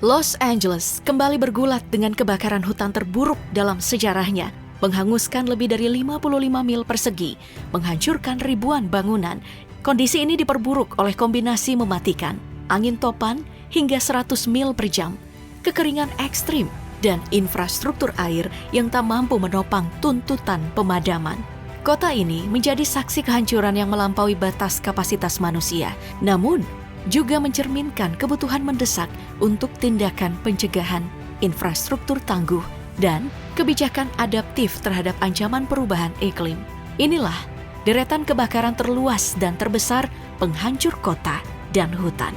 Los Angeles kembali bergulat dengan kebakaran hutan terburuk dalam sejarahnya, menghanguskan lebih dari 55 mil persegi, menghancurkan ribuan bangunan. Kondisi ini diperburuk oleh kombinasi mematikan, angin topan hingga 100 mil per jam, kekeringan ekstrim, dan infrastruktur air yang tak mampu menopang tuntutan pemadaman. Kota ini menjadi saksi kehancuran yang melampaui batas kapasitas manusia, namun juga mencerminkan kebutuhan mendesak untuk tindakan pencegahan, infrastruktur tangguh, dan kebijakan adaptif terhadap ancaman perubahan iklim. Inilah deretan kebakaran terluas dan terbesar penghancur kota dan hutan.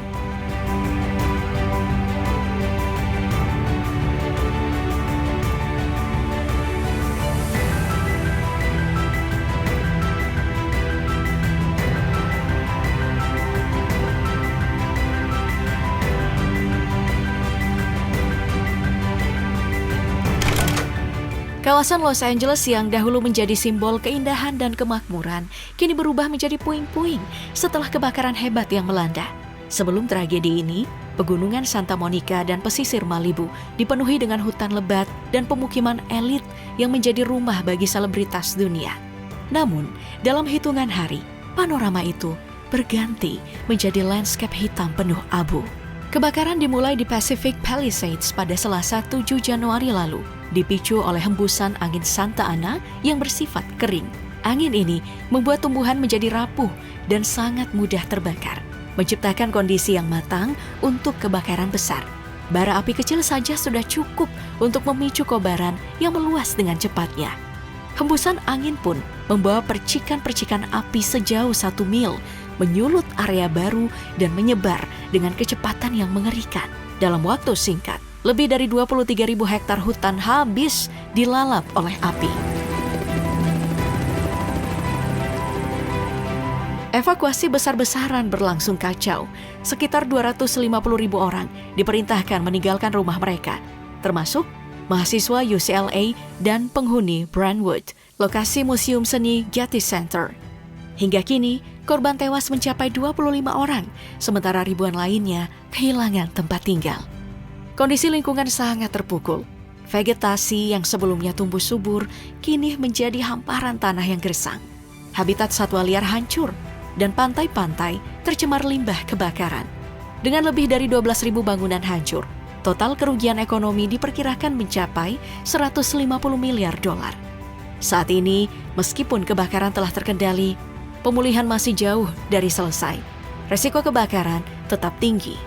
Kawasan Los Angeles yang dahulu menjadi simbol keindahan dan kemakmuran, kini berubah menjadi puing-puing setelah kebakaran hebat yang melanda. Sebelum tragedi ini, pegunungan Santa Monica dan pesisir Malibu dipenuhi dengan hutan lebat dan pemukiman elit yang menjadi rumah bagi selebritas dunia. Namun, dalam hitungan hari, panorama itu berganti menjadi lanskap hitam penuh abu. Kebakaran dimulai di Pacific Palisades pada Selasa 7 Januari lalu, dipicu oleh hembusan angin Santa Ana yang bersifat kering. Angin ini membuat tumbuhan menjadi rapuh dan sangat mudah terbakar, menciptakan kondisi yang matang untuk kebakaran besar. Bara api kecil saja sudah cukup untuk memicu kobaran yang meluas dengan cepatnya. Hembusan angin pun membawa percikan-percikan api sejauh 1 mil, menyulut area baru dan menyebar dengan kecepatan yang mengerikan. Dalam waktu singkat, lebih dari 23.000 hektar hutan habis dilalap oleh api. Evakuasi besar-besaran berlangsung kacau. Sekitar 250.000 orang diperintahkan meninggalkan rumah mereka, termasuk mahasiswa UCLA dan penghuni Brentwood, lokasi Museum Seni Getty Center. Hingga kini, korban tewas mencapai 25 orang, sementara ribuan lainnya kehilangan tempat tinggal. Kondisi lingkungan sangat terpukul. Vegetasi yang sebelumnya tumbuh subur, kini menjadi hamparan tanah yang gersang. Habitat satwa liar hancur, dan pantai-pantai tercemar limbah kebakaran. Dengan lebih dari 12.000 bangunan hancur, total kerugian ekonomi diperkirakan mencapai 150 miliar dolar. Saat ini, meskipun kebakaran telah terkendali, pemulihan masih jauh dari selesai. Resiko kebakaran tetap tinggi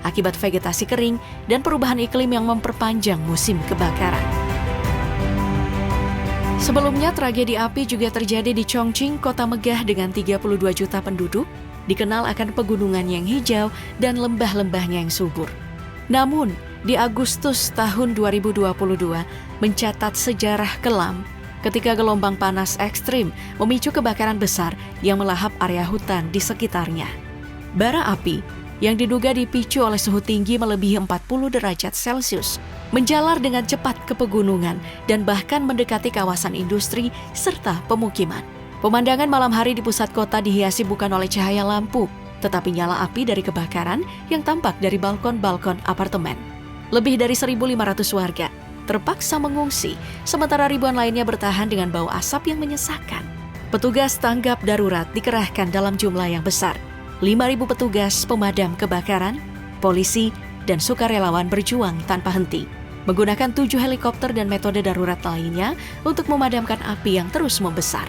akibat vegetasi kering dan perubahan iklim yang memperpanjang musim kebakaran. Sebelumnya, tragedi api juga terjadi di Chongqing, kota megah dengan 32 juta penduduk, dikenal akan pegunungan yang hijau dan lembah-lembahnya yang subur. Namun, di Agustus tahun 2022 mencatat sejarah kelam ketika gelombang panas ekstrim memicu kebakaran besar yang melahap area hutan di sekitarnya. Bara api yang diduga dipicu oleh suhu tinggi melebihi 40 derajat Celcius menjalar dengan cepat ke pegunungan dan bahkan mendekati kawasan industri serta pemukiman. Pemandangan malam hari di pusat kota dihiasi bukan oleh cahaya lampu, tetapi nyala api dari kebakaran yang tampak dari balkon-balkon apartemen. Lebih dari 1.500 warga terpaksa mengungsi, sementara ribuan lainnya bertahan dengan bau asap yang menyesakan. Petugas tanggap darurat dikerahkan dalam jumlah yang besar. 5.000 petugas pemadam kebakaran, polisi, dan sukarelawan berjuang tanpa henti, menggunakan 7 helikopter dan metode darurat lainnya untuk memadamkan api yang terus membesar.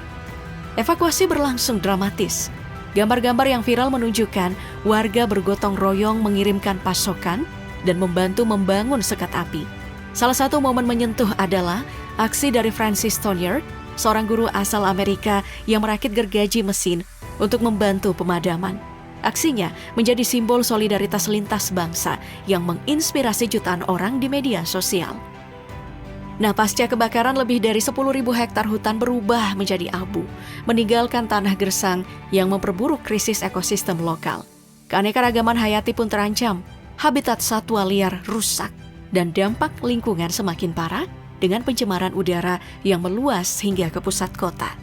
Evakuasi berlangsung dramatis. Gambar-gambar yang viral menunjukkan warga bergotong royong mengirimkan pasokan dan membantu membangun sekat api. Salah satu momen menyentuh adalah aksi dari Francis Tonier, seorang guru asal Amerika yang merakit gergaji mesin untuk membantu pemadaman. Aksinya menjadi simbol solidaritas lintas bangsa yang menginspirasi jutaan orang di media sosial. Nah, pasca kebakaran lebih dari 10.000 hektar hutan berubah menjadi abu, meninggalkan tanah gersang yang memperburuk krisis ekosistem lokal. Keanekaragaman hayati pun terancam, habitat satwa liar rusak, dan dampak lingkungan semakin parah dengan pencemaran udara yang meluas hingga ke pusat kota.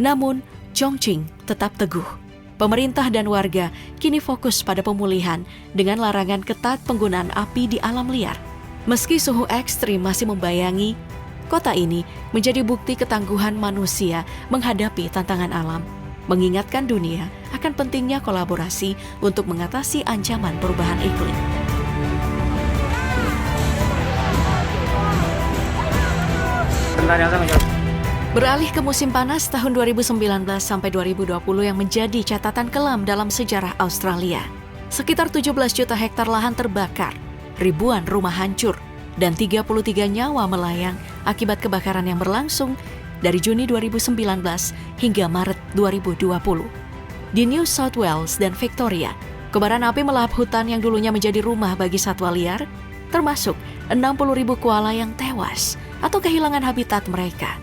Namun, Chongqing tetap teguh. Pemerintah dan warga kini fokus pada pemulihan dengan larangan ketat penggunaan api di alam liar. Meski suhu ekstrim masih membayangi, kota ini menjadi bukti ketangguhan manusia menghadapi tantangan alam, mengingatkan dunia akan pentingnya kolaborasi untuk mengatasi ancaman perubahan iklim. Beralih ke musim panas tahun 2019 sampai 2020 yang menjadi catatan kelam dalam sejarah Australia. Sekitar 17 juta hektar lahan terbakar, ribuan rumah hancur, dan 33 nyawa melayang akibat kebakaran yang berlangsung dari Juni 2019 hingga Maret 2020. Di New South Wales dan Victoria, kobaran api melahap hutan yang dulunya menjadi rumah bagi satwa liar, termasuk 60.000 koala yang tewas atau kehilangan habitat mereka.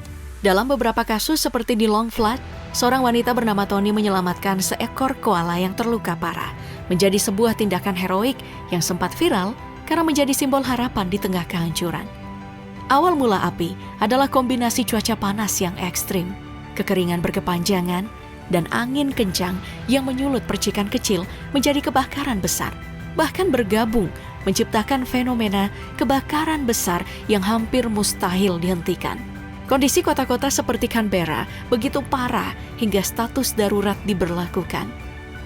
Dalam beberapa kasus seperti di Longflat, seorang wanita bernama Tony menyelamatkan seekor koala yang terluka parah, menjadi sebuah tindakan heroik yang sempat viral karena menjadi simbol harapan di tengah kehancuran. Awal mula api adalah kombinasi cuaca panas yang ekstrim, kekeringan berkepanjangan, dan angin kencang yang menyulut percikan kecil menjadi kebakaran besar, bahkan bergabung menciptakan fenomena kebakaran besar yang hampir mustahil dihentikan. Kondisi kota-kota seperti Canberra begitu parah hingga status darurat diberlakukan.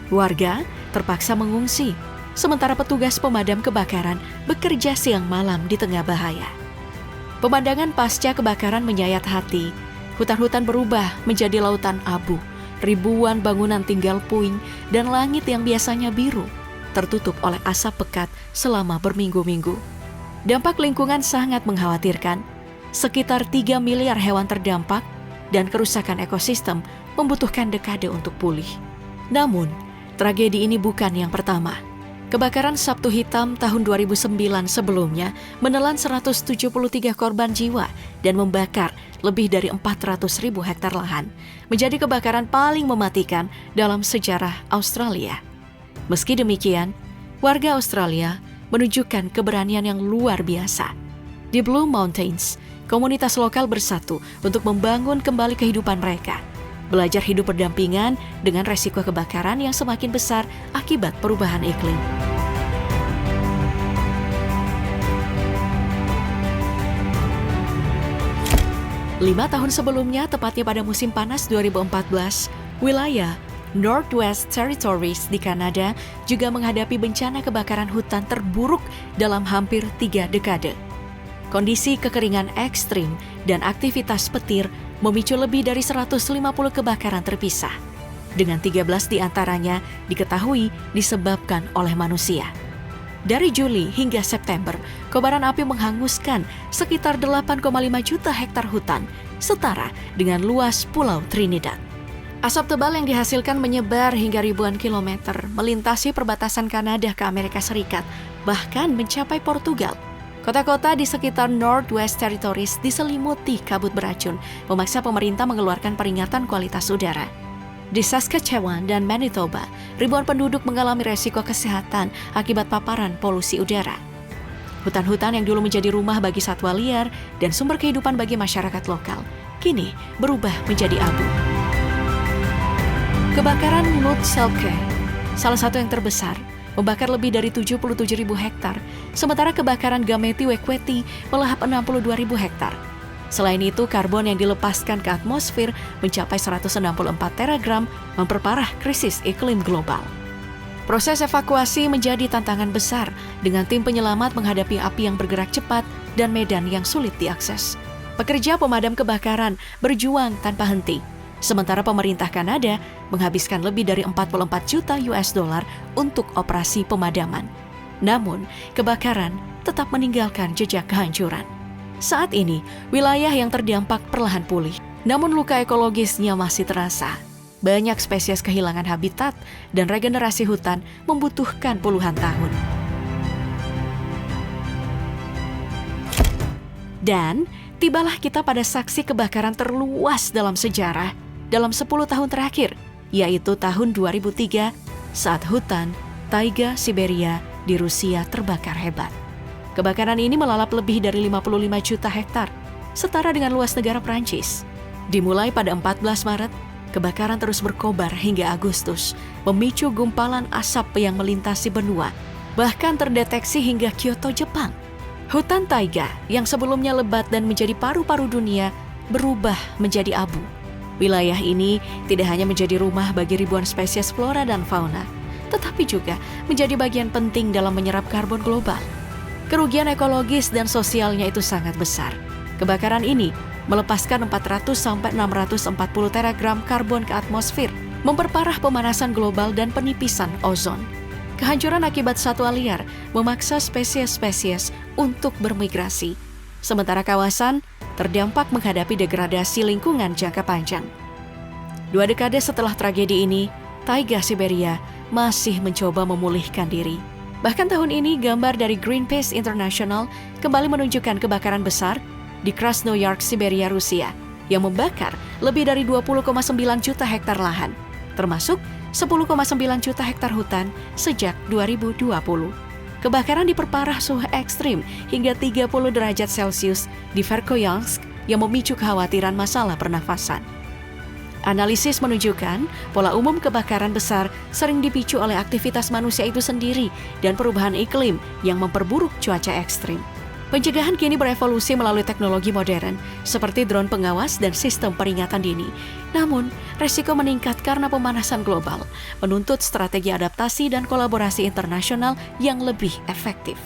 Warga terpaksa mengungsi, sementara petugas pemadam kebakaran bekerja siang malam di tengah bahaya. Pemandangan pasca kebakaran menyayat hati. Hutan-hutan berubah menjadi lautan abu, ribuan bangunan tinggal puing, dan langit yang biasanya biru tertutup oleh asap pekat selama berminggu-minggu. Dampak lingkungan sangat mengkhawatirkan. Sekitar 3 miliar hewan terdampak dan kerusakan ekosistem membutuhkan dekade untuk pulih. Namun, tragedi ini bukan yang pertama. Kebakaran Sabtu Hitam tahun 2009 sebelumnya menelan 173 korban jiwa dan membakar lebih dari 400.000 hektar lahan, menjadi kebakaran paling mematikan dalam sejarah Australia. Meski demikian, warga Australia menunjukkan keberanian yang luar biasa. Di Blue Mountains, komunitas lokal bersatu untuk membangun kembali kehidupan mereka, belajar hidup berdampingan dengan resiko kebakaran yang semakin besar akibat perubahan iklim. Lima tahun sebelumnya, tepatnya pada musim panas 2014, wilayah Northwest Territories di Kanada juga menghadapi bencana kebakaran hutan terburuk dalam hampir 3 dekade. Kondisi kekeringan ekstrim dan aktivitas petir memicu lebih dari 150 kebakaran terpisah, dengan 13 diantaranya diketahui disebabkan oleh manusia. Dari Juli hingga September, kobaran api menghanguskan sekitar 8,5 juta hektar hutan, setara dengan luas Pulau Trinidad. Asap tebal yang dihasilkan menyebar hingga ribuan kilometer, melintasi perbatasan Kanada ke Amerika Serikat, bahkan mencapai Portugal. Kota-kota di sekitar Northwest Territories diselimuti kabut beracun, memaksa pemerintah mengeluarkan peringatan kualitas udara. Di Saskatchewan dan Manitoba, ribuan penduduk mengalami resiko kesehatan akibat paparan polusi udara. Hutan-hutan yang dulu menjadi rumah bagi satwa liar dan sumber kehidupan bagi masyarakat lokal, kini berubah menjadi abu. Kebakaran Mutselke, salah satu yang terbesar, membakar lebih dari 77.000 hektar, sementara kebakaran Gameti-Wekweti melahap 62.000 hektar. Selain itu, karbon yang dilepaskan ke atmosfer mencapai 164 teragram, memperparah krisis iklim global. Proses evakuasi menjadi tantangan besar dengan tim penyelamat menghadapi api yang bergerak cepat dan medan yang sulit diakses. Pekerja pemadam kebakaran berjuang tanpa henti, sementara pemerintah Kanada menghabiskan lebih dari 44 juta US dollar untuk operasi pemadaman. Namun, kebakaran tetap meninggalkan jejak kehancuran. Saat ini, wilayah yang terdampak perlahan pulih, namun luka ekologisnya masih terasa. Banyak spesies kehilangan habitat dan regenerasi hutan membutuhkan puluhan tahun. Dan tibalah kita pada saksi kebakaran terluas dalam sejarah dalam 10 tahun terakhir, yaitu tahun 2003 saat hutan taiga Siberia di Rusia terbakar hebat. Kebakaran ini melalap lebih dari 55 juta hektar, setara dengan luas negara Prancis. Dimulai pada 14 Maret, Kebakaran terus berkobar hingga Agustus, memicu gumpalan asap yang melintasi benua, bahkan terdeteksi hingga Kyoto, Jepang. Hutan taiga yang sebelumnya lebat dan menjadi paru-paru dunia berubah menjadi abu. Wilayah ini tidak hanya menjadi rumah bagi ribuan spesies flora dan fauna, tetapi juga menjadi bagian penting dalam menyerap karbon global. Kerugian ekologis dan sosialnya itu sangat besar. Kebakaran ini melepaskan 400-640 teragram karbon ke atmosfer, memperparah pemanasan global dan penipisan ozon. Kehancuran akibat satwa liar memaksa spesies-spesies untuk bermigrasi, sementara kawasan terdampak menghadapi degradasi lingkungan jangka panjang. 2 dekade setelah tragedi ini, taiga Siberia masih mencoba memulihkan diri. Bahkan tahun ini, gambar dari Greenpeace International kembali menunjukkan kebakaran besar di Krasnoyarsk, Siberia, Rusia, yang membakar lebih dari 20,9 juta hektar lahan, termasuk 10,9 juta hektar hutan sejak 2020. Kebakaran diperparah suhu ekstrim hingga 30 derajat Celcius di Verkhoyansk yang memicu kekhawatiran masalah pernafasan. Analisis menunjukkan pola umum kebakaran besar sering dipicu oleh aktivitas manusia itu sendiri dan perubahan iklim yang memperburuk cuaca ekstrim. Pencegahan kini berevolusi melalui teknologi modern seperti drone pengawas dan sistem peringatan dini. Namun, resiko meningkat karena pemanasan global, menuntut strategi adaptasi dan kolaborasi internasional yang lebih efektif.